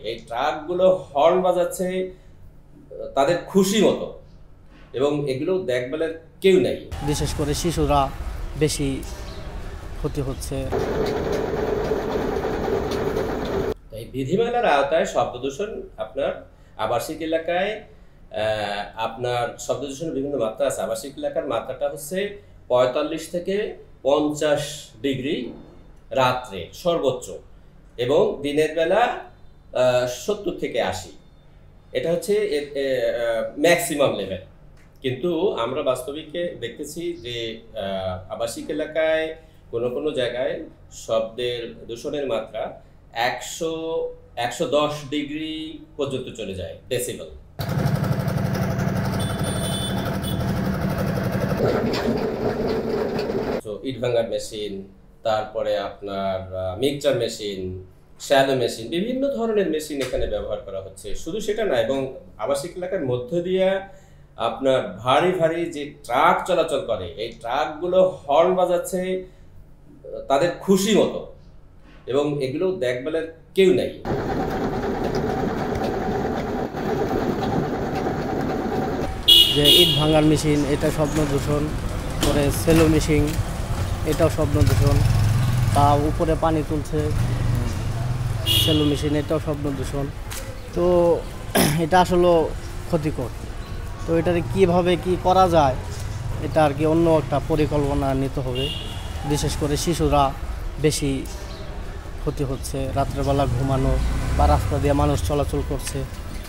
এই ট্রাকগুলো হর্ন বাজাচ্ছে তাদের খুশি মতো, এবং এগুলো দেখভালের কেউ নেই। বিশেষ করে শিশুরা বেশি ক্ষতি হচ্ছে। এই বিধিমালার আওতায় শব্দ দূষণ আপনার আবাসিক এলাকায় আপনার শব্দ দূষণের বিভিন্ন মাত্রা আছে। আবাসিক এলাকার মাত্রাটা হচ্ছে 45 থেকে 50 ডিগ্রি রাত্রে সর্বোচ্চ, এবং দিনের বেলা 70 থেকে 80। এটা হচ্ছে ম্যাক্সিমাম লেভেল। কিন্তু আমরা বাস্তবিকে দেখতেছি যে আবাসিক এলাকায় কোনো জায়গায় শব্দের দূষণের মাত্রা 110 ডিগ্রি পর্যন্ত চলে যায়, ডেসিবেল। তো ইট ভাঙার মেশিন, তারপরে আপনার মিক্সচার মেশিন, শ্যালো মেশিন, বিভিন্ন ধরনের মেশিন এখানে ব্যবহার করা হচ্ছে। শুধু সেটা না, এবং আবাসিক এলাকার মধ্য দিয়ে আপনার ভারী ভারী যে ট্রাক চলাচল করে, এই ট্রাকগুলো হর্ন বাজাচ্ছে তাদের খুশি মতো, এবং এগুলো দেখভালের কেউ নাই। যে ইট ভাঙার মেশিন, এটা শব্দ দূষণ করে। সেলো মেশিন, এটাও শব্দ দূষণ। তা উপরে পানি তুলছে সেলো মেশিন, এটাও শব্দ দূষণ। তো এটা আসলে ক্ষতিকর। তো এটাকে কীভাবে কি করা যায়, এটা আর কি অন্য একটা পরিকল্পনা নিতে হবে। বিশেষ করে শিশুরা বেশি ক্ষতি হচ্ছে, রাত্রেবেলা ঘুমানো বা রাস্তা দিয়ে মানুষ চলাচল করছে,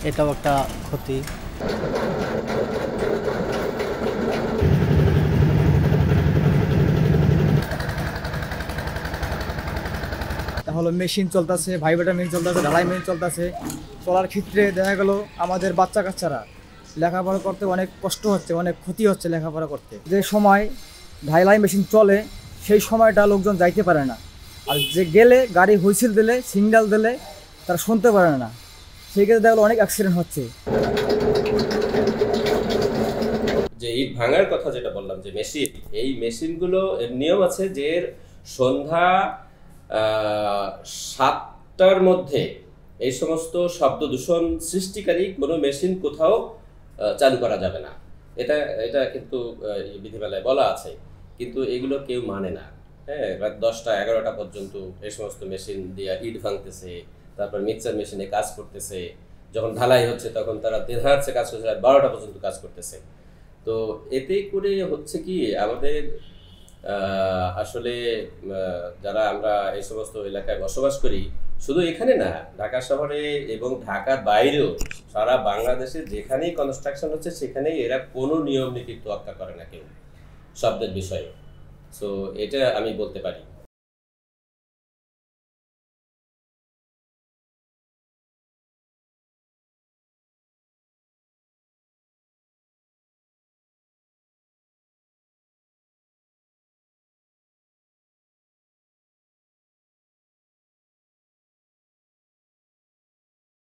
এটাও একটা ক্ষতি। হলো মেশিন চলতেছে, ভাইব্রেটর মেশিন চলতেছে, ঢালাই মেশিন চলতেছে। চলার ক্ষেত্রে দেখা গেল আমাদের বাচ্চা কাচ্চারা লেখাপড়া করতে অনেক কষ্ট হচ্ছে, অনেক ক্ষতি হচ্ছে লেখাপড়া করতে। যে সময় ঢালাই মেশিন চলে সেই সময়টা লোকজন যাইতে পারে না, আর যে গেলে গাড়ি হুইসেল দিলে, সিগন্যাল দিলে তারা শুনতে পারে না। সেই ক্ষেত্রে দেখা গেলো অনেক অ্যাক্সিডেন্ট হচ্ছে। যে ইট ভাঙার কথা যেটা বললাম, যে মেশিন, এই মেশিনগুলো এর নিয়ম আছে যে সন্ধ্যা 7টার মধ্যে এই সমস্ত শব্দ দূষণ সৃষ্টিকারী কোনো মেশিন কোথাও চালু করা যাবে না। এটা কিন্তু বিধিমালায় বলা আছে, কিন্তু এগুলো কেউ মানে না। হ্যাঁ, রাত 10টা 11টা পর্যন্ত এই সমস্ত মেশিন দিয়ে ইট ভাঙতেছে, তারপর মিক্সচার মেশিনে কাজ করতেছে। যখন ঢালাই হচ্ছে তখন তারা দেড়হাচ্ছে কাজ করছে, রাত 12টা পর্যন্ত কাজ করতেছে। তো এতে করে হচ্ছে কি, আমাদের আসলে যারা আমরা এই সমস্ত এলাকায় বসবাস করি, শুধু এখানে না, ঢাকা শহরে এবং ঢাকার বাইরেও সারা বাংলাদেশে যেখানেই কনস্ট্রাকশন হচ্ছে সেখানেই এরা কোনো নিয়ম নীতির তোয়াক্কা করে না কেউ শব্দের বিষয়ে। সো এটা আমি বলতে পারি।